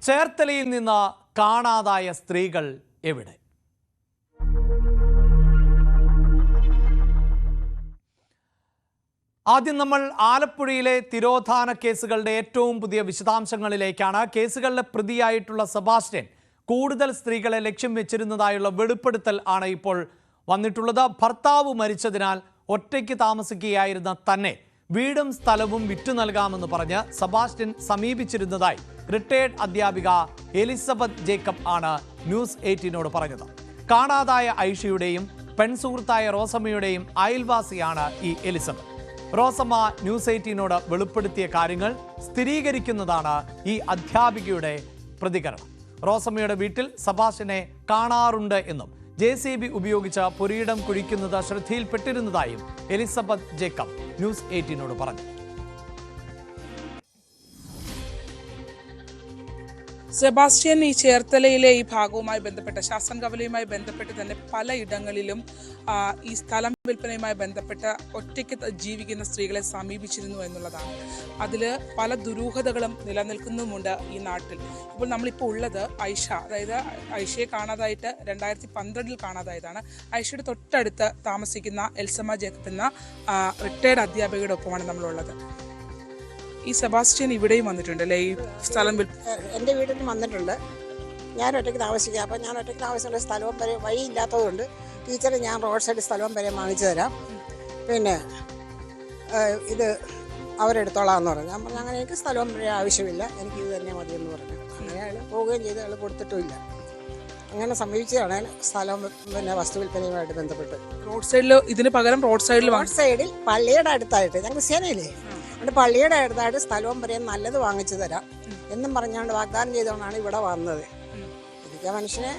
ചേർത്തലയിൽ നിന്ന് കാണാതായ സ്ത്രീകൾ എവിടെ? ആദ്യം നമ്മൾ ആലപ്പുഴയിലെ തിരോധാന കേസുകളുടെ ഏറ്റവും പുതിയ വിശദാംശങ്ങളിലേക്കാണ്. കേസുകളിലെ പ്രതിയായിട്ടുള്ള സെബാസ്റ്റ്യൻ കൂടുതൽ സ്ത്രീകളെ ലക്ഷ്യം വെച്ചിരുന്നതായുള്ള വെളിപ്പെടുത്തൽ ആണ് ഇപ്പോൾ വന്നിട്ടുള്ളത്. ഭർത്താവ് മരിച്ചതിനാൽ ഒറ്റയ്ക്ക് താമസിക്കുകയായിരുന്ന തന്നെ വീടും സ്ഥലവും വിറ്റു നൽകാമെന്ന് പറഞ്ഞ് സെബാസ്റ്റ്യൻ സമീപിച്ചിരുന്നതായി റിട്ടയേർഡ് അധ്യാപിക എലിസബത്ത് ജേക്കബ് ആണ് ന്യൂസ് 18നോട് പറഞ്ഞത്. കാണാതായ ഐഷയുടെയും പെൺസുഹൃത്തായ റോസമ്മയുടെയും അയൽവാസിയാണ് ഈ എലിസബത്ത്. റോസമ്മ ന്യൂസ് 18നോട് വെളിപ്പെടുത്തിയ കാര്യങ്ങൾ സ്ഥിരീകരിക്കുന്നതാണ് ഈ അധ്യാപികയുടെ പ്രതികരണം. റോസമ്മയുടെ വീട്ടിൽ സെബാസ്റ്റ്യനെ കാണാറുണ്ട് എന്നും JCB ഉപയോഗിച്ച് പുരയിടം കുഴിക്കുന്നത് ശ്രദ്ധയിൽപ്പെട്ടിരുന്നതായും എലിസബത്ത് ജേക്കബ് ന്യൂസ് 18നോട് പറഞ്ഞു. സെബാസ്റ്റ്യൻ ഈ ചേർത്തലയിലെ ഈ ഭാഗവുമായി ബന്ധപ്പെട്ട് ശാസ്ത്രം കവലയുമായി ബന്ധപ്പെട്ട് തന്നെ പലയിടങ്ങളിലും ഈ സ്ഥലം വിൽപ്പനയുമായി ബന്ധപ്പെട്ട് ഒറ്റയ്ക്ക് ജീവിക്കുന്ന സ്ത്രീകളെ സമീപിച്ചിരുന്നു എന്നുള്ളതാണ്. അതിൽ പല ദുരൂഹതകളും നിലനിൽക്കുന്നുമുണ്ട് ഈ നാട്ടിൽ. ഇപ്പോൾ നമ്മളിപ്പോൾ ഉള്ളത് ഐഷ, അതായത് ഐഷയെ കാണാതായിട്ട് 2012 കാണാതായതാണ്. ഐഷയുടെ തൊട്ടടുത്ത് താമസിക്കുന്ന എൽസമ്മ ജേക്കബ് എന്ന റിട്ടയർഡ് അധ്യാപികയുടെ ഒപ്പമാണ് നമ്മളുള്ളത്. ഈ സെബാസ്റ്റ്യൻ ഇവിടെയും വന്നിട്ടുണ്ട് അല്ലേ? ഈ സ്ഥലം എൻ്റെ വീട്ടിൽ വന്നിട്ടുണ്ട്. ഞാൻ ഒറ്റയ്ക്ക് താമസിക്കുക. അപ്പം ഞാൻ ഒറ്റയ്ക്ക് താമസിക്കുന്ന സ്ഥലവും വരെ വഴിയില്ലാത്തതുകൊണ്ട് ടീച്ചറെ ഞാൻ റോഡ് സൈഡ് സ്ഥലവും വരെ വാങ്ങിച്ചു തരാം, പിന്നെ ഇത് അവരെടുത്തോളാം എന്ന് പറഞ്ഞു. ഞാൻ പറഞ്ഞു അങ്ങനെ എനിക്ക് സ്ഥലവും വരെ ആവശ്യമില്ല, എനിക്ക് ഇത് തന്നെ മതിയെന്ന് പറഞ്ഞു. അങ്ങനെ അയാൾ പോവുകയും ചെയ്ത് അയാൾ കൊടുത്തിട്ടുമില്ല. അങ്ങനെ സമീപിച്ചതാണ് സ്ഥലം പിന്നെ വസ്തു വിൽപ്പനയുമായിട്ട് ബന്ധപ്പെട്ട്. റോഡ് സൈഡിൽ ഇതിന് പകരം റോഡ് സൈഡിൽ പള്ളിയുടെ അടുത്തായിട്ട് ഞങ്ങൾക്ക് സേനയില്ലേ, അതുകൊണ്ട് പള്ളിയുടെ അടുത്തായിട്ട് സ്ഥലവും വരെയും നല്ലത് വാങ്ങിച്ചു തരാം എന്നും പറഞ്ഞുകൊണ്ട് വാഗ്ദാനം ചെയ്തുകൊണ്ടാണ് ഇവിടെ വന്നത്. എനിക്ക് ആ മനുഷ്യനെ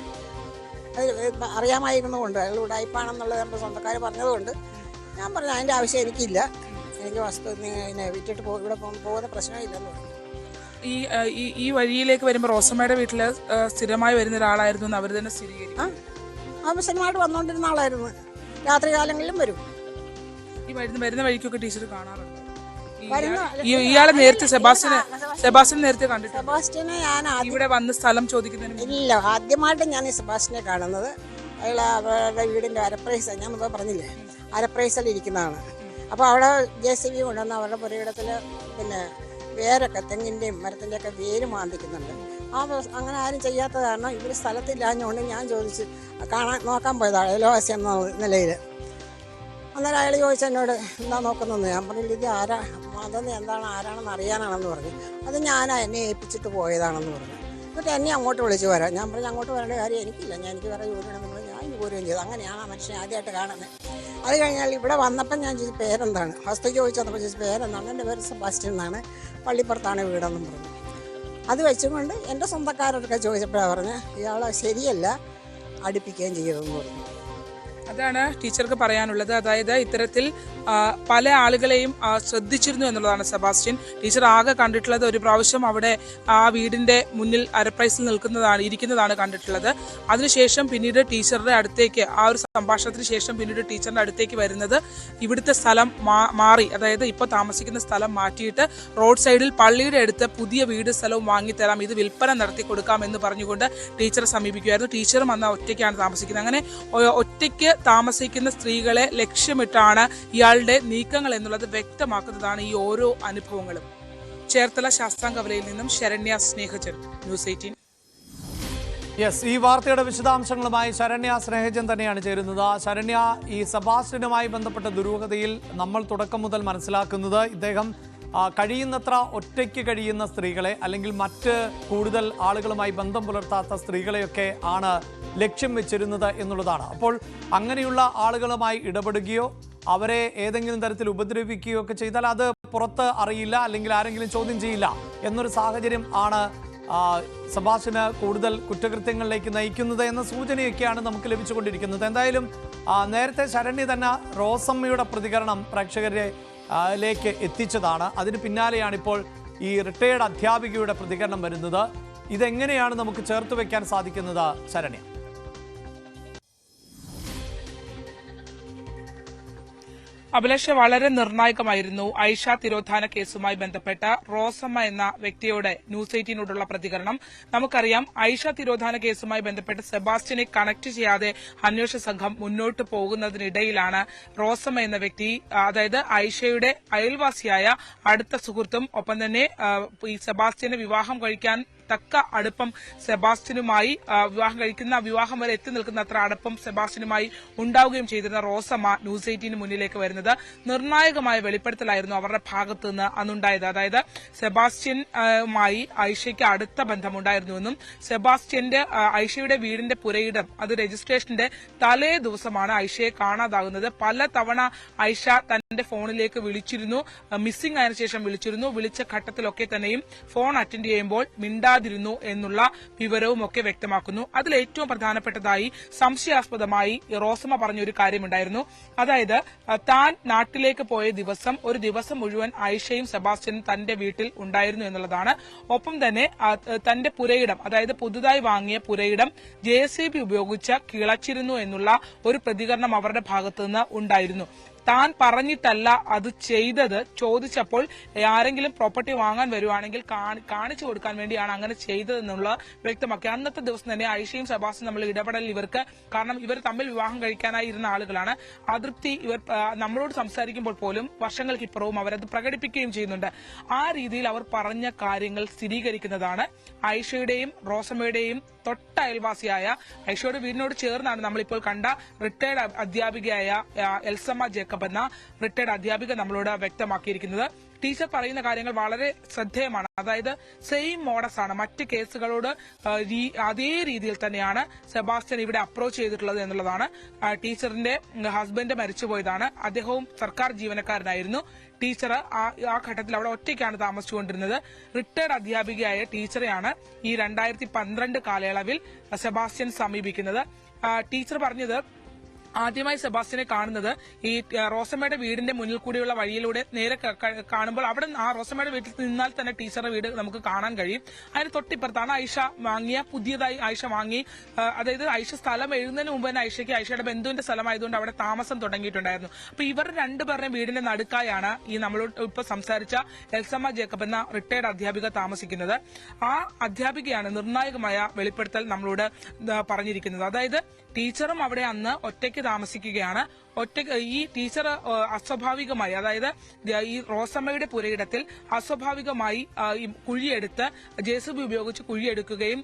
അറിയാമായിരുന്നുകൊണ്ട് അയാൾ ഉടായിപ്പാണെന്നുള്ളത് നമ്മുടെ സ്വന്തക്കാർ പറഞ്ഞതുകൊണ്ട് ഞാൻ പറഞ്ഞു അതിൻ്റെ ആവശ്യം എനിക്കില്ല, എനിക്ക് വസ്തു വിറ്റിട്ട് ഇവിടെ പോകുന്ന പ്രശ്നമില്ലെന്ന് പറഞ്ഞു. ഈ വഴിയിലേക്ക് വരുമ്പോൾ റോസമ്മയുടെ വീട്ടിൽ സ്ഥിരമായി വരുന്ന ഒരാളായിരുന്നു എന്ന് അവർ തന്നെ സ്ഥിരീകരിക്കും. ആവശ്യമായിട്ട് വന്നുകൊണ്ടിരുന്ന ആളായിരുന്നു. രാത്രി കാലങ്ങളിലും വരും. ഈ വരുന്ന വഴിക്കൊക്കെ ടീച്ചർ കാണാറുണ്ട്. ഇയാളെ നേരത്തെ സെബാസ്റ്റ്യനെ നേരത്തെ കണ്ടിട്ട് സെബാസ്റ്റ്യനെ ഞാൻ ഇവിടെ വന്ന് സ്ഥലം ചോദിക്കുന്നതിന് ഇല്ല, ആദ്യമായിട്ട് ഞാൻ ഈ സെബാസ്റ്റ്യനെ കാണുന്നത് അയാൾ അവരുടെ വീടിൻ്റെ അരപ്രൈസ്, ഞാൻ മുമ്പ് പറഞ്ഞില്ലേ അരപ്രൈസിൽ ഇരിക്കുന്നതാണ്. അപ്പോൾ അവിടെ JCB കൊണ്ടുവന്ന് അവരുടെ പുരയിടത്തിൽ പിന്നെ വേരൊക്കെ തെങ്ങിൻ്റെയും മരത്തിൻ്റെയൊക്കെ വേര് മാന്തിക്കുന്നുണ്ട്. അങ്ങനെ ആരും ചെയ്യാത്ത കാരണം ഇവർ സ്ഥലത്തില്ലാഞ്ഞുകൊണ്ട് ഞാൻ ചോദിച്ച് നോക്കാൻ പോയതാണ് അയൽവാസി എന്ന നിലയിൽ. അന്നേരം അയാൾ ചോദിച്ചു എന്നോട് എന്താ നോക്കുന്നത്. ഞാൻ പറഞ്ഞില്ല ഇത് അതൊന്നും എന്താണ് ആരാണെന്ന് അറിയാനാണെന്ന് പറഞ്ഞു. അത് ഞാൻ എന്നെ ഏൽപ്പിച്ചിട്ട് പോയതാണെന്ന് പറഞ്ഞു. എന്നിട്ട് എന്നെ അങ്ങോട്ട് വിളിച്ച് വരാം. ഞാൻ പറഞ്ഞു അങ്ങോട്ട് വരേണ്ട കാര്യം എനിക്കില്ല, എനിക്ക് വേറെ ജോലിയാണെന്ന് പറഞ്ഞു. ഞാൻ പോരുകയും ചെയ്തു. അങ്ങനെയാണ് ആ മനുഷ്യനെ ആദ്യമായിട്ട് കാണുന്നത്. അത് കഴിഞ്ഞാൽ ഇവിടെ വന്നപ്പം ഞാൻ ചോദിച്ചു പേരെന്താണ്, വസ്തു ചോദിച്ചു വന്നപ്പോൾ ചോദിച്ചു പേരെന്താണ്. എൻ്റെ പേര് സെബാസ്റ്റ്യൻ എന്നാണ്, പള്ളിപ്പുറത്താണ് വീടെന്നും പറഞ്ഞു. അത് വെച്ചുകൊണ്ട് എൻ്റെ സ്വന്തക്കാരോടൊക്കെ ചോദിച്ചപ്പോഴാണ് പറഞ്ഞ് ഇയാളെ ശരിയല്ല, അടുപ്പിക്കുകയും ചെയ്തതെന്ന് പറഞ്ഞു. അതാണ് ടീച്ചർക്ക് പറയാനുള്ളത്. അതായത് ഇത്തരത്തിൽ പല ആളുകളെയും ശ്രദ്ധിച്ചിരുന്നു എന്നുള്ളതാണ് സെബാസ്റ്റ്യൻ. ടീച്ചർ ആകെ കണ്ടിട്ടുള്ളത് ഒരു പ്രാവശ്യം അവിടെ ആ വീടിന്റെ മുന്നിൽ അരപ്രൈസിൽ ഇരിക്കുന്നതാണ് കണ്ടിട്ടുള്ളത്. അതിനുശേഷം പിന്നീട് ടീച്ചറുടെ അടുത്തേക്ക് ആ ഒരു സംഭാഷണത്തിന് ശേഷം പിന്നീട് ടീച്ചറിന്റെ അടുത്തേക്ക് വരുന്നത് ഇവിടുത്തെ സ്ഥലം മാറി, അതായത് ഇപ്പോൾ താമസിക്കുന്ന സ്ഥലം മാറ്റിയിട്ട് റോഡ് സൈഡിൽ പള്ളിയുടെ അടുത്ത് പുതിയ വീട് സ്ഥലവും വാങ്ങിത്തരാം, ഇത് വിൽപ്പന നടത്തി കൊടുക്കാം എന്ന് പറഞ്ഞുകൊണ്ട് ടീച്ചറെ സമീപിക്കുമായിരുന്നു. ടീച്ചറും അന്ന് ഒറ്റയ്ക്കാണ് താമസിക്കുന്നത്. അങ്ങനെ ഒറ്റയ്ക്ക് താമസിക്കുന്ന സ്ത്രീകളെ ലക്ഷ്യമിട്ടാണ് ഇയാളുടെ നീക്കങ്ങൾ എന്നുള്ളത് വ്യക്തമാക്കുന്നതാണ് ഈ ഓരോ അനുഭവങ്ങളും. ചേർത്തല ശാസ്താംകവലയിൽ നിന്നും ശരണ്യ സ്നേഹജൻ, ന്യൂസ് 18. ഈ വാർത്തയുടെ വിശദാംശങ്ങളുമായി ശരണ്യ സ്നേഹജൻ തന്നെയാണ് ചേരുന്നത്. ശരണ്യ, ഈ സെബാസ്റ്റ്യനുമായി ബന്ധപ്പെട്ട ദുരൂഹതയിൽ നമ്മൾ തുടക്കം മുതൽ മനസ്സിലാക്കുന്നത് ഇദ്ദേഹം കഴിയുന്നത്ര ഒറ്റയ്ക്ക് കഴിയുന്ന സ്ത്രീകളെ അല്ലെങ്കിൽ മറ്റ് കൂടുതൽ ആളുകളുമായി ബന്ധം പുലർത്താത്ത സ്ത്രീകളെയൊക്കെ ആണ് ലക്ഷ്യം വെച്ചിരുന്നത് എന്നുള്ളതാണ്. അപ്പോൾ അങ്ങനെയുള്ള ആളുകളുമായി ഇടപെടുകയോ അവരെ ഏതെങ്കിലും തരത്തിൽ ഉപദ്രവിക്കുകയോ ഒക്കെ ചെയ്താൽ അത് പുറത്ത് അറിയില്ല, അല്ലെങ്കിൽ ആരെങ്കിലും ചോദ്യം ചെയ്യില്ല എന്നൊരു സാഹചര്യം ആണ് സെബാസ്റ്റ്യന് കൂടുതൽ കുറ്റകൃത്യങ്ങളിലേക്ക് നയിക്കുന്നത് എന്ന സൂചനയൊക്കെയാണ് നമുക്ക് ലഭിച്ചുകൊണ്ടിരിക്കുന്നത്. എന്തായാലും നേരത്തെ ശരണ്യ തന്നെ റോസമ്മയുടെ പ്രതികരണം പ്രേക്ഷകരിലേക്ക് എത്തിച്ചതാണ്. അതിന് പിന്നാലെയാണ് ഇപ്പോൾ ഈ റിട്ടയേർഡ് അധ്യാപികയുടെ പ്രതികരണം വരുന്നത്. ഇതെങ്ങനെയാണ് നമുക്ക് ചേർത്ത് വെക്കാൻ സാധിക്കുന്നത് ശരണ്യ? അഭിലാഷ്, വളരെ നിർണായകമായിരുന്നു ഐഷ തിരോധാന കേസുമായി ബന്ധപ്പെട്ട റോസമ്മ എന്ന വ്യക്തിയുടെ ന്യൂസ് 18നോടുള്ള പ്രതികരണം. നമുക്കറിയാം, ഐഷ തിരോധാന കേസുമായി ബന്ധപ്പെട്ട് സെബാസ്റ്റ്യനെ കണക്ട് ചെയ്യാതെ അന്വേഷണ സംഘം മുന്നോട്ട് പോകുന്നതിനിടയിലാണ് റോസമ്മ എന്ന വ്യക്തി, അതായത് ഐഷയുടെ അയൽവാസിയായ അടുത്ത സുഹൃത്തും ഒപ്പം തന്നെ ഈ സെബാസ്റ്റ്യനെ വിവാഹം കഴിക്കാൻ തക്ക അടുപ്പം സെബാസ്റ്റ്യനുമായി വിവാഹം വരെ എത്തി നിൽക്കുന്ന അത്ര അടുപ്പം സെബാസ്റ്റ്യനുമായി ഉണ്ടാവുകയും ചെയ്തിരുന്ന റോസമ്മ ന്യൂസ് 18 മുന്നിലേക്ക് വരുന്നത് നിർണായകമായ വെളിപ്പെടുത്തലായിരുന്നു അവരുടെ ഭാഗത്തുനിന്ന് അന്നുണ്ടായത്. അതായത് സെബാസ്റ്റ്യനുമായി ഐഷയ്ക്ക് അടുത്ത ബന്ധമുണ്ടായിരുന്നുവെന്നും ഐഷയുടെ വീടിന്റെ പുരയിടം അത് രജിസ്ട്രേഷന്റെ തലേ ദിവസമാണ് ഐഷയെ കാണാതാകുന്നത്. പല തവണ ഐഷ തന്റെ ഫോണിലേക്ക് വിളിച്ചിരുന്നു, മിസ്സിംഗ് ആയതിനു ശേഷം വിളിച്ച ഘട്ടത്തിലൊക്കെ തന്നെയും ഫോൺ അറ്റൻഡ് ചെയ്യുമ്പോൾ മിണ്ടാതിരുന്നു എന്നുള്ള വിവരവും ഒക്കെ വ്യക്തമാക്കുന്നു. അതിൽ ഏറ്റവും പ്രധാനപ്പെട്ടതായി സംശയാസ്പദമായി റോസമ്മ പറഞ്ഞൊരു കാര്യമുണ്ടായിരുന്നു. അതായത് താൻ നാട്ടിലേക്ക് പോയ ദിവസം ഒരു ദിവസം മുഴുവൻ ഐഷയും സെബാസ്റ്റ്യനും തന്റെ വീട്ടിൽ ഉണ്ടായിരുന്നു എന്നുള്ളതാണ്. ഒപ്പം തന്നെ തന്റെ പുരയിടം, അതായത് പുതുതായി വാങ്ങിയ പുരയിടം JCB ഉപയോഗിച്ച് കിളച്ചിരുന്നു എന്നുള്ള ഒരു പ്രതികരണം അവരുടെ ഭാഗത്തുനിന്ന് ഉണ്ടായിരുന്നു. താൻ പറഞ്ഞിട്ടല്ല അത് ചെയ്തത്, ചോദിച്ചപ്പോൾ ആരെങ്കിലും പ്രോപ്പർട്ടി വാങ്ങാൻ വരുവാണെങ്കിൽ കാണിച്ചു കൊടുക്കാൻ വേണ്ടിയാണ് അങ്ങനെ ചെയ്തതെന്നുള്ള വ്യക്തമാക്കി. അന്നത്തെ ദിവസം തന്നെ ഐഷയും സെബാസ്റ്റ്യനും നമ്മൾ ഇടപെടൽ ഇവർക്ക്, കാരണം ഇവർ തമ്മിൽ വിവാഹം കഴിക്കാനായി ഇരുന്ന ആളുകളാണ്. അതൃപ്തി ഇവർ നമ്മളോട് സംസാരിക്കുമ്പോൾ പോലും വർഷങ്ങൾക്കിപ്പുറവും അവരത് പ്രകടിപ്പിക്കുകയും ചെയ്യുന്നുണ്ട്. ആ രീതിയിൽ അവർ പറഞ്ഞ കാര്യങ്ങൾ സ്ഥിരീകരിക്കുന്നതാണ് ഐഷയുടെയും റോസമ്മയുടെയും തൊട്ട അയൽവാസിയായ ഐഷയുടെ വീടിനോട് ചേർന്നാണ് നമ്മളിപ്പോൾ കണ്ട റിട്ടയർഡ് അധ്യാപികയായ എൽസമ്മ ജേക്കബ് എന്ന റിട്ടയർഡ് അധ്യാപിക നമ്മളോട് വ്യക്തമാക്കിയിരിക്കുന്നത്. ടീച്ചർ പറയുന്ന കാര്യങ്ങൾ വളരെ ശ്രദ്ധേയമാണ്. അതായത് സെയിം മോഡസ് ആണ്, മറ്റ് കേസുകളോട് അതേ രീതിയിൽ തന്നെയാണ് സെബാസ്റ്റ്യൻ ഇവിടെ അപ്രോച്ച് ചെയ്തിട്ടുള്ളത് എന്നുള്ളതാണ്. ടീച്ചറിന്റെ ഹസ്ബൻഡ് മരിച്ചുപോയതാണ്, അദ്ദേഹവും സർക്കാർ ജീവനക്കാരനായിരുന്നു. ടീച്ചർ ആ ഘട്ടത്തിൽ അവിടെ ഒറ്റയ്ക്കാണ് താമസിച്ചുകൊണ്ടിരുന്നത്. റിട്ടയർഡ് അധ്യാപികയായ ടീച്ചറെയാണ് ഈ 2012 കാലയളവിൽ സെബാസ്റ്റ്യൻ സമീപിക്കുന്നത്. ടീച്ചർ പറഞ്ഞത്, ആദ്യമായി സെബാസ്റ്റ്യനെ കാണുന്നത് ഈ റോസമ്മയുടെ വീടിന്റെ മുന്നിൽ കൂടിയുള്ള വഴിയിലൂടെ നേരെ കാണുമ്പോൾ അവിടെ ആ റോസമ്മയുടെ വീട്ടിൽ നിന്നാൽ തന്നെ ടീച്ചറുടെ വീട് നമുക്ക് കാണാൻ കഴിയും. അതിന് തൊട്ടിപ്പുറത്താണ് പുതിയതായി ഐഷ വാങ്ങി, അതായത് ഐഷ സ്ഥലം എഴുതുന്നതിന് മുമ്പ് തന്നെ ഐഷയുടെ ബന്ധുവിന്റെ സ്ഥലമായതുകൊണ്ട് അവിടെ താമസം തുടങ്ങിയിട്ടുണ്ടായിരുന്നു. അപ്പൊ ഇവർ രണ്ടുപേരുടെയും വീടിന്റെ നടുക്കായാണ് ഈ നമ്മളോട് ഇപ്പൊ സംസാരിച്ച എൽസമ്മ ജേക്കബ് എന്ന റിട്ടയർഡ് അധ്യാപിക താമസിക്കുന്നത്. ആ അധ്യാപികയാണ് നിർണായകമായ വെളിപ്പെടുത്തൽ നമ്മളോട് പറഞ്ഞിരിക്കുന്നത്. അതായത് ടീച്ചറും അവിടെ അന്ന് ഒറ്റയ്ക്ക് താമസിക്കുകയാണ്. ഈ ടീച്ചർ അസ്വാഭാവികമായി, അതായത് ഈ റോസമ്മയുടെ പുരയിടത്തിൽ അസ്വാഭാവികമായി കുഴിയെടുത്ത് JCB ഉപയോഗിച്ച് കുഴിയെടുക്കുകയും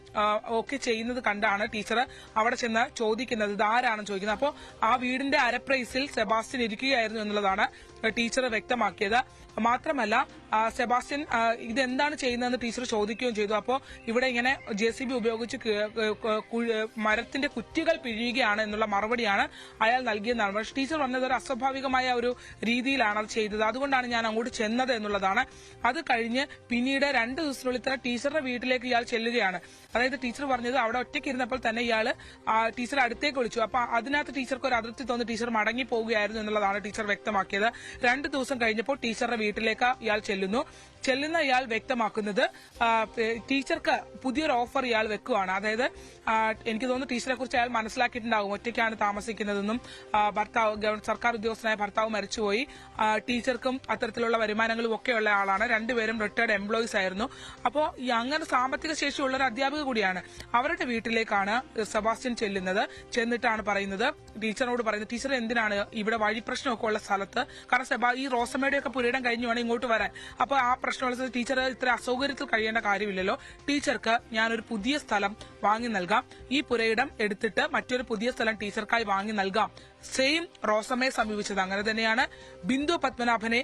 ഒക്കെ ചെയ്യുന്നത് കണ്ടാണ് ടീച്ചർ അവിടെ ചെന്ന് ചോദിക്കുന്നത്, ഇത് ആരാണെന്ന് ചോദിക്കുന്നത്. അപ്പോൾ ആ വീടിന്റെ അരപ്രൈസിൽ സെബാസ്റ്റ്യൻ ഇരിക്കുകയായിരുന്നു എന്നുള്ളതാണ് ടീച്ചർ വ്യക്തമാക്കിയത്. മാത്രമല്ല സെബാസ്റ്റ്യൻ ഇതെന്താണ് ചെയ്യുന്നതെന്ന് ടീച്ചർ ചോദിക്കുകയും ചെയ്തു. അപ്പോൾ ഇവിടെ ഇങ്ങനെ JCB ഉപയോഗിച്ച് മരത്തിന്റെ കുറ്റികൾ പിഴിയുകയാണ് എന്നുള്ള മറുപടിയാണ് അയാൾ നൽകിയെന്നാണ്. പക്ഷേ ടീച്ചർ പറഞ്ഞത് ഒരു അസ്വാഭാവികമായ ഒരു രീതിയിലാണ് അത് ചെയ്തത്, അതുകൊണ്ടാണ് ഞാൻ അങ്ങോട്ട് ചെന്നത് എന്നുള്ളതാണ്. അത് കഴിഞ്ഞ് പിന്നീട് 2 ദിവസത്തിനുള്ളിൽ തന്നെ ടീച്ചറുടെ വീട്ടിലേക്ക് ഇയാൾ ചെല്ലുകയാണ്. അതായത് ടീച്ചർ പറഞ്ഞത് അവിടെ ഒറ്റയ്ക്ക് ഇരുന്നപ്പോൾ തന്നെ ഇയാൾ ടീച്ചർ അടുത്തേക്ക് വിളിച്ചു. അപ്പൊ അതിനകത്ത് ടീച്ചർക്ക് ഒരു അതൃപ്തി തോന്നി ടീച്ചർ മടങ്ങി പോവുകയായിരുന്നു എന്നുള്ളതാണ് ടീച്ചർ വ്യക്തമാക്കിയത്. 2 ദിവസം കഴിഞ്ഞപ്പോൾ ടീച്ചറുടെ വീട്ടിലേക്ക് ഇയാൾ ചെല്ലുന്ന ഇയാൾ വ്യക്തമാക്കുന്നത് ടീച്ചർക്ക് പുതിയൊരു ഓഫർ ഇയാൾ വെക്കുകയാണ്. അതായത് എനിക്ക് തോന്നുന്നു ടീച്ചറെ കുറിച്ച് അയാൾ മനസ്സിലാക്കിയിട്ടുണ്ടാകും, ഒറ്റയ്ക്കാണ് താമസിക്കുന്നതെന്നും സർക്കാർ ഉദ്യോഗസ്ഥനായ ഭർത്താവ് മരിച്ചുപോയി, ടീച്ചർക്കും അത്തരത്തിലുള്ള വരുമാനങ്ങളും ഒക്കെയുള്ള ആളാണ്, രണ്ടുപേരും റിട്ടയർഡ് എംപ്ലോയീസ് ആയിരുന്നു. അപ്പോൾ അങ്ങനെ സാമ്പത്തിക ശേഷിയുള്ള ഒരു അധ്യാപിക കൂടിയാണ്. അവരുടെ വീട്ടിലേക്കാണ് സെബാസ്റ്റ്യൻ ചെന്നിട്ടാണ് പറയുന്നത്, ടീച്ചറിനോട് പറയുന്നത്, ടീച്ചർ എന്തിനാണ് ഇവിടെ വഴി പ്രശ്നമൊക്കെ ഉള്ള സ്ഥലത്ത്, കാരണം ഈ റോസമ്മയുടെ ഒക്കെ പുരയിടം കഴിഞ്ഞു വേണം ഇങ്ങോട്ട് വരാൻ, അപ്പൊ ആ പ്രശ്നമുള്ള ടീച്ചർ ഇത്ര അസൗകര്യത്തിൽ കഴിയേണ്ട കാര്യമില്ലല്ലോ, ടീച്ചർക്ക് ഞാനൊരു പുതിയ സ്ഥലം വാങ്ങി നൽകാം, ഈ പുരയിടം എടുത്തിട്ട് മറ്റൊരു പുതിയ സ്ഥലം ടീച്ചർക്കായി വാങ്ങി നൽകാം. സെയിം റോസമ്മയെ സമീപിച്ചത് അങ്ങനെ തന്നെയാണ്. ബിന്ദു പത്മനാഭനെ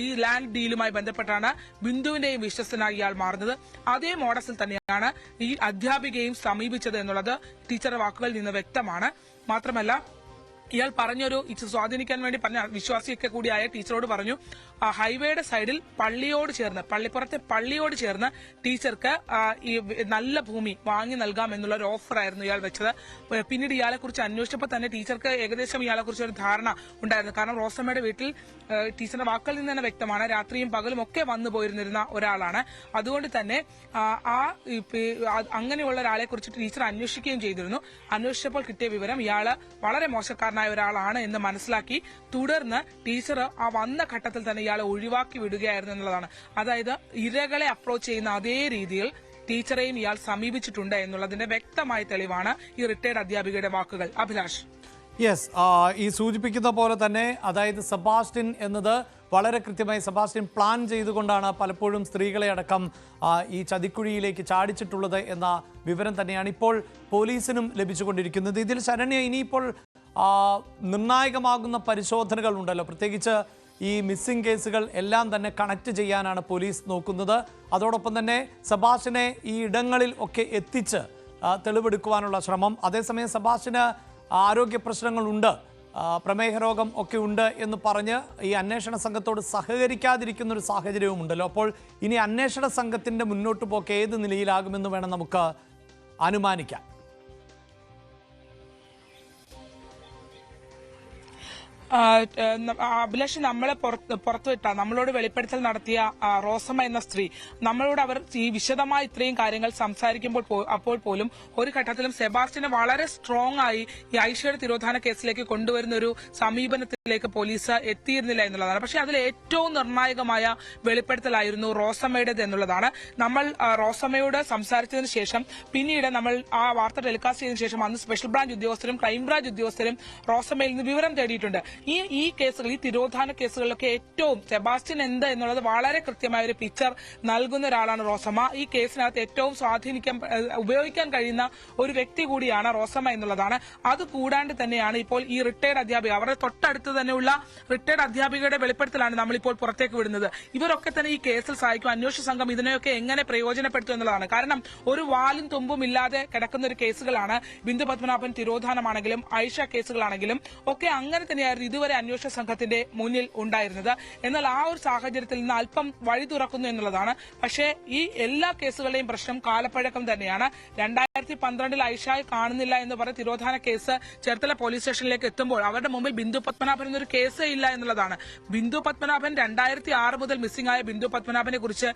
ഈ ലാൻഡ് ഡീലുമായി ബന്ധപ്പെട്ടാണ് ബിന്ദുവിന്റെയും വിശ്വസ്തനായി ഇയാൾ മാറുന്നത്. അതേ മോഡസിൽ തന്നെയാണ് ഈ അധ്യാപികയും സമീപിച്ചത് എന്നുള്ളത് ടീച്ചറുടെ വാക്കുകളിൽ നിന്ന് വ്യക്തമാണ്. മാത്രമല്ല ഇയാൾ പറഞ്ഞൊരു സ്വാധീനിക്കാൻ വേണ്ടി പറഞ്ഞ വിശ്വാസിയൊക്കെ കൂടിയായ ടീച്ചറോട് പറഞ്ഞു, ഹൈവേയുടെ സൈഡിൽ പള്ളിപ്പുറത്തെ പള്ളിയോട് ചേർന്ന് ടീച്ചർക്ക് ഈ നല്ല ഭൂമി വാങ്ങി നൽകാം എന്നുള്ള ഒരു ഓഫറായിരുന്നു ഇയാൾ വെച്ചത്. പിന്നീട് ഇയാളെക്കുറിച്ച് അന്വേഷിച്ചപ്പോൾ തന്നെ ടീച്ചർക്ക് ഏകദേശം ഇയാളെക്കുറിച്ച് ഒരു ധാരണ ഉണ്ടായിരുന്നു. കാരണം റോസമ്മയുടെ വീട്ടിൽ ടീച്ചറുടെ വാക്കുകളിൽ നിന്ന് തന്നെ വ്യക്തമാണ്, രാത്രിയും പകലും ഒക്കെ വന്നു പോയിരുന്നിരുന്ന ഒരാളാണ്. അതുകൊണ്ട് തന്നെ അങ്ങനെയുള്ള ഒരാളെ കുറിച്ച് ടീച്ചർ അന്വേഷിക്കുകയും ചെയ്തിരുന്നു. അന്വേഷിച്ചപ്പോൾ കിട്ടിയ വിവരം ഇയാള് വളരെ മോശക്കാരനാണ്, കാരണക്കാരനായ ഒരാളാണ് എന്ന് മനസ്സിലാക്കി തുടർന്ന് ടീച്ചർ ആ വന്ന ഘട്ടത്തിൽ തന്നെ ഇയാളെ ഒഴിവാക്കി വിടുകയായിരുന്നു എന്നുള്ളതാണ്. അതായത് ഇരകളെ അപ്രോച്ച് ചെയ്യുന്ന അതേ രീതിയിൽ ടീച്ചറെയും ഇയാൾ സമീപിച്ചിട്ടുണ്ട് എന്നുള്ളതിന്റെ വ്യക്തമായ തെളിവാണ് ഈ റിട്ടയർഡ് അധ്യാപികയുടെ വാക്കുകൾ. അഭിലാഷ്. യെസ്, ഈ സൂചിപ്പിക്കുന്ന പോലെ തന്നെ അതായത് സെബാസ്റ്റ്യൻ എന്നത് വളരെ കൃത്യമായി സെബാസ്റ്റ്യൻ പ്ലാൻ ചെയ്തുകൊണ്ടാണ് പലപ്പോഴും സ്ത്രീകളെ അടക്കം ഈ ചതിക്കുഴിയിലേക്ക് ചാടിച്ചിട്ടുള്ളത് എന്ന വിവരം തന്നെയാണ് ഇപ്പോൾ പോലീസിനും ലഭിച്ചുകൊണ്ടിരിക്കുന്നത്. ഇതിൽ ശരണ്യ, ഇനിയിപ്പോൾ നിർണായകമാകുന്ന പരിശോധനകൾ ഉണ്ടല്ലോ, പ്രത്യേകിച്ച് ഈ മിസ്സിംഗ് കേസുകൾ എല്ലാം തന്നെ കണക്ട് ചെയ്യാനാണ് പോലീസ് നോക്കുന്നത്. അതോടൊപ്പം തന്നെ സെബാസ്റ്റ്യനെ ഈ ഇടങ്ങളിൽ ഒക്കെ എത്തിച്ച് തെളിവെടുക്കുവാനുള്ള ശ്രമം. അതേസമയം സെബാസ്റ്റ്യന് ആരോഗ്യ പ്രശ്നങ്ങളുണ്ട്, പ്രമേഹ രോഗം ഒക്കെ ഉണ്ട് എന്ന് പറഞ്ഞ് ഈ അന്വേഷണ സംഘത്തോട് സഹകരിക്കാതിരിക്കുന്ന ഒരു സാഹചര്യവും ഉണ്ടല്ലോ. അപ്പോൾ ഇനി അന്വേഷണ സംഘത്തിൻ്റെ മുന്നോട്ട് പോക്ക് ഏത് നിലയിലാകുമെന്ന് വേണം നമുക്ക് അനുമാനിക്കാൻ. അഭിലാഷ്, നമ്മളെ പുറത്തുവിട്ട നമ്മളോട് വെളിപ്പെടുത്തൽ നടത്തിയ റോസമ്മ എന്ന സ്ത്രീ നമ്മളോട് അവർ ഈ വിശദമായി ഇത്രയും കാര്യങ്ങൾ സംസാരിക്കുമ്പോൾ അപ്പോൾ പോലും ഒരു ഘട്ടത്തിലും സെബാസ്റ്റ്യനെ വളരെ സ്ട്രോങ് ആയി ഈ ഐഷയുടെ തിരോധാന കേസിലേക്ക് കൊണ്ടുവരുന്ന ഒരു സമീപനത്തിലേക്ക് പോലീസ് എത്തിയിരുന്നില്ല എന്നുള്ളതാണ്. പക്ഷെ അതിൽ ഏറ്റവും നിർണായകമായ വെളിപ്പെടുത്തലായിരുന്നു റോസമ്മയുടേത് എന്നുള്ളതാണ്. നമ്മൾ റോസമ്മയോട് സംസാരിച്ചതിന് ശേഷം പിന്നീട് നമ്മൾ ആ വാർത്ത ടെലികാസ്റ്റ് ചെയ്തതിനു ശേഷം അന്ന് സ്പെഷ്യൽ ബ്രാഞ്ച് ഉദ്യോഗസ്ഥരും ക്രൈംബ്രാഞ്ച് ഉദ്യോഗസ്ഥരും റോസമ്മയിൽ നിന്ന് വിവരം തേടിയിട്ടുണ്ട്. ഈ കേസുകൾ, ഈ തിരോധാന കേസുകളിലൊക്കെ ഏറ്റവും സെബാസ്റ്റ്യൻ എന്ത് എന്നുള്ളത് വളരെ കൃത്യമായ ഒരു പിക്ചർ നൽകുന്ന ഒരാളാണ് റോസമ്മ. ഈ കേസിനകത്ത് ഏറ്റവും ഉപയോഗിക്കാൻ കഴിയുന്ന ഒരു വ്യക്തി കൂടിയാണ് റോസമ്മ എന്നുള്ളതാണ്. അത് കൂടാണ്ട് തന്നെയാണ് ഇപ്പോൾ ഈ റിട്ടയർഡ് അധ്യാപിക, അവരുടെ തൊട്ടടുത്ത് തന്നെയുള്ള റിട്ടയർഡ് അധ്യാപികയുടെ വെളിപ്പെടുത്തലാണ് നമ്മളിപ്പോൾ പുറത്തേക്ക് വിടുന്നത്. ഇവരൊക്കെ തന്നെ ഈ കേസിൽ സഹായിക്കും. അന്വേഷണ സംഘം ഇതിനെയൊക്കെ എങ്ങനെ പ്രയോജനപ്പെടുത്തും എന്നുള്ളതാണ്. കാരണം ഒരു വാലും തുമ്പും ഇല്ലാതെ കിടക്കുന്ന ഒരു കേസുകളാണ് ബിന്ദു പത്മനാഭൻ തിരോധാനമാണെങ്കിലും ഐഷ കേസുകളാണെങ്കിലും ഒക്കെ അങ്ങനെ തന്നെയായിരുന്നു ഇതുവരെ അന്വേഷണ സംഘത്തിന്റെ മുന്നിൽ ഉണ്ടായിരുന്നത്. എന്നാൽ ആ ഒരു സാഹചര്യത്തിൽ നിന്ന് അല്പം വഴി തുറക്കുന്നു എന്നുള്ളതാണ്. പക്ഷേ ഈ എല്ലാ കേസുകളുടെയും പ്രശ്നം കാലപ്പഴക്കം തന്നെയാണ്. 2012 ഐഷായെ കാണുന്നില്ല എന്ന് പറഞ്ഞ് തിരോധാന കേസ് ചേർത്തല പോലീസ് സ്റ്റേഷനിലേക്ക് എത്തുമ്പോൾ അവരുടെ മുമ്പിൽ ബിന്ദു പത്മനാഭൻ എന്നൊരു കേസേ ഇല്ല എന്നുള്ളതാണ്. ബിന്ദു പത്മനാഭൻ 2006 മുതൽ മിസ്സിംഗ് ആയ ബിന്ദു പത്മനാഭനെ കുറിച്ച്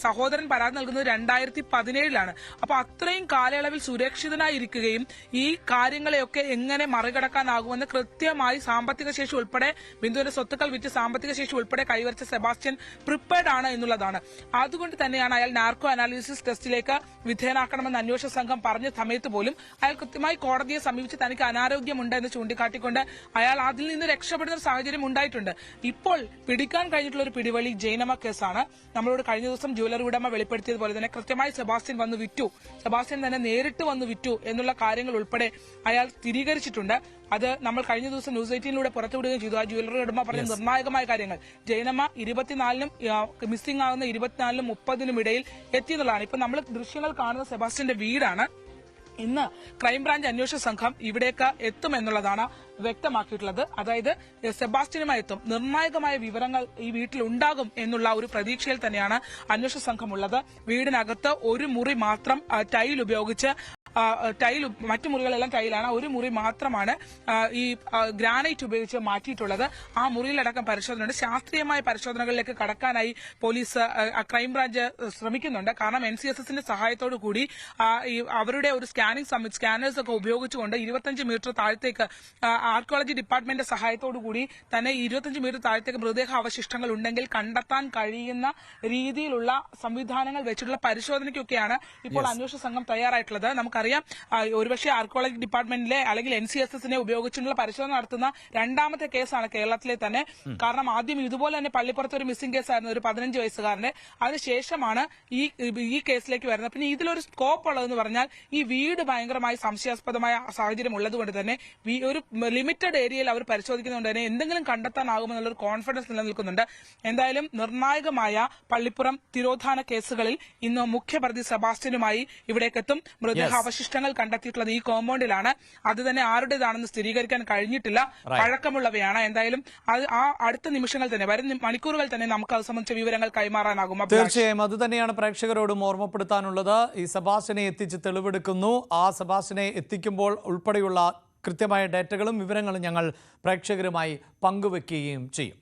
സഹോദരൻ പരാതി നൽകുന്നത് 2017 അപ്പൊ അത്രയും കാലയളവിൽ സുരക്ഷിതനായിരിക്കുകയും ഈ കാര്യങ്ങളെയൊക്കെ എങ്ങനെ മറികടക്കാനാകുമെന്ന് കൃത്യമായി സാമ്പത്തിക ശേഷി ഉൾപ്പെടെ ബിന്ദുവിന്റെ സ്വത്തുക്കൾ വിറ്റ് സാമ്പത്തിക ശേഷി ഉൾപ്പെടെ കൈവരിച്ച സെബാസ്റ്റ്യൻ പ്രിപ്പയർഡ് ആണ് എന്നുള്ളതാണ്. അതുകൊണ്ട് തന്നെയാണ് അയാൾ നാർക്കോ അനാലിസിസ് ടെസ്റ്റിലേക്ക് വിധേയനാക്കണമെന്ന് അന്വേഷണ സംഘം പറഞ്ഞ സമയത്ത് പോലും അയാൾ കൃത്യമായി കോടതിയെ സമീപിച്ച് തനിക്ക് അനാരോഗ്യമുണ്ട് എന്ന് ചൂണ്ടിക്കാട്ടിക്കൊണ്ട് അയാൾ അതിൽ നിന്ന് രക്ഷപ്പെടുന്ന ഒരു സാഹചര്യം ഉണ്ടായിട്ടുണ്ട്. ഇപ്പോൾ പിടിക്കാൻ കഴിഞ്ഞിട്ടുള്ള ഒരു പിടിവള്ളി ജൈനമ്മ കേസാണ്. നമ്മളോട് കഴിഞ്ഞ ദിവസം ജ്വല്ലറി ഉടമ വെളിപ്പെടുത്തിയതുപോലെ തന്നെ കൃത്യമായി സെബാസ്റ്റ്യൻ വന്ന് വിറ്റു, സെബാസ്റ്റ്യൻ തന്നെ നേരിട്ട് വന്ന് വിറ്റു എന്നുള്ള കാര്യങ്ങൾ ഉൾപ്പെടെ അയാൾ സ്ഥിരീകരിച്ചിട്ടുണ്ട്. അത് നമ്മൾ കഴിഞ്ഞ ദിവസം ന്യൂസ് 18 പുറത്തുവിടുകയും ചെയ്തു. ആ ജ്വല്ലറി ഉടമ പറഞ്ഞ നിർണായകമായ കാര്യങ്ങൾ ജൈനമ്മ 24-നും മിസ്സിംഗ് ആകുന്ന 24-നും 30-നും ഇടയിൽ എത്തിയെന്നുള്ളതാണ്. ഇപ്പൊ നമ്മൾ ദൃശ്യങ്ങൾ കാണുന്ന സെബാസ്റ്റ്യന്റെ വീടാണ്. ഇന്ന് ക്രൈംബ്രാഞ്ച് അന്വേഷണ സംഘം ഇവിടേക്ക് എത്തുമെന്നുള്ളതാണ് വ്യക്തമാക്കിയിട്ടുള്ളത്. അതായത് സെബാസ്റ്റ്യനുമായി എത്തും, നിർണായകമായ വിവരങ്ങൾ ഈ വീട്ടിൽ ഉണ്ടാകും എന്നുള്ള ഒരു പ്രതീക്ഷയിൽ തന്നെയാണ് അന്വേഷണ സംഘം ഉള്ളത്. വീടിനകത്ത് ഒരു മുറി മാത്രം ടൈൽ ഉപയോഗിച്ച് മറ്റു മുറികളെല്ലാം ടൈലാണ്, ഒരു മുറി മാത്രമാണ് ഈ ഗ്രാനൈറ്റ് ഉപയോഗിച്ച് മാറ്റിയിട്ടുള്ളത്. ആ മുറിയിലടക്കം പരിശോധനയുണ്ട്. ശാസ്ത്രീയമായ പരിശോധനകളിലേക്ക് കടക്കാനായി പോലീസ് ക്രൈംബ്രാഞ്ച് ശ്രമിക്കുന്നുണ്ട്. കാരണം NCSSന്റെ സഹായത്തോടു കൂടി അവരുടെ ഒരു സ്കാനേഴ്സ് ഒക്കെ ഉപയോഗിച്ചുകൊണ്ട് 25 മീറ്റർ താഴത്തേക്ക് ആർക്കിയോളജി ഡിപ്പാർട്ട്മെന്റിന്റെ സഹായത്തോടു കൂടി തന്നെ 25 മീറ്റർ താഴത്തേക്ക് മൃതദേഹ അവശിഷ്ടങ്ങൾ ഉണ്ടെങ്കിൽ കണ്ടെത്താൻ കഴിയുന്ന രീതിയിലുള്ള സംവിധാനങ്ങൾ വെച്ചിട്ടുള്ള പരിശോധനയ്ക്കൊക്കെയാണ് ഇപ്പോൾ അന്വേഷണ സംഘം തയ്യാറായിട്ടുള്ളത്. നമുക്കറിയാം, ഒരുപക്ഷെ ആർക്കിയോളജി ഡിപ്പാർട്ട്മെന്റിലെ അല്ലെങ്കിൽ NCSSനെ ഉപയോഗിച്ചുള്ള പരിശോധന നടത്തുന്ന രണ്ടാമത്തെ കേസാണ് കേരളത്തിലെ തന്നെ. കാരണം ആദ്യം ഇതുപോലെ തന്നെ പള്ളിപ്പുറത്ത് ഒരു മിസ്സിംഗ് കേസായിരുന്നു, ഒരു 15 വയസ്സുകാരന്റെ. അതിനുശേഷമാണ് ഈ കേസിലേക്ക് വരുന്നത്. പിന്നെ ഇതിലൊരു സ്കോപ്പ് ഉള്ളതെന്ന് പറഞ്ഞാൽ ഈ വീട് ഭയങ്കരമായി സംശയാസ്പദമായ സാഹചര്യം ഉള്ളതുകൊണ്ട് തന്നെ ഒരു ലിമിറ്റഡ് ഏരിയയിൽ അവർ പരിശോധിക്കുന്നതുകൊണ്ട് തന്നെ എന്തെങ്കിലും കണ്ടെത്താനാകുമെന്നുള്ളൊരു കോൺഫിഡൻസ് നിലനിൽക്കുന്നുണ്ട്. എന്തായാലും നിർണായകമായ പള്ളിപ്പുറം തിരോധാന കേസുകളിൽ ഇന്ന് മുഖ്യപ്രതി സെബാസ്റ്റ്യനുമായി ഇവിടേക്കെത്തും. മൃതദേഹ അവശിഷ്ടങ്ങൾ കണ്ടെത്തിയിട്ടുള്ളത് ഈ കോമ്പൗണ്ടിലാണ്. അത് തന്നെ ആരുടേതാണെന്ന് സ്ഥിരീകരിക്കാൻ കഴിഞ്ഞിട്ടില്ല, പഴക്കമുള്ളവയാണ്. എന്തായാലും അത് അടുത്ത നിമിഷങ്ങൾ തന്നെ, വരും മണിക്കൂറുകൾ തന്നെ നമുക്ക് അത് സംബന്ധിച്ച വിവരങ്ങൾ കൈമാറാനാകും. തീർച്ചയായും അത് തന്നെയാണ് പ്രേക്ഷകരോടും ഓർമ്മപ്പെടുത്താനുള്ളത്. ഈ സെബാസ്റ്റ്യനെ എത്തിച്ച് തെളിവെടുക്കുന്നു. ആ സെബാസ്റ്റ്യനെ എത്തിക്കുമ്പോൾ ഉൾപ്പെടെയുള്ള കൃത്യമായ ഡേറ്റകളും വിവരങ്ങളും ഞങ്ങൾ പ്രേക്ഷകരുമായി പങ്കുവെക്കുകയും ചെയ്യും.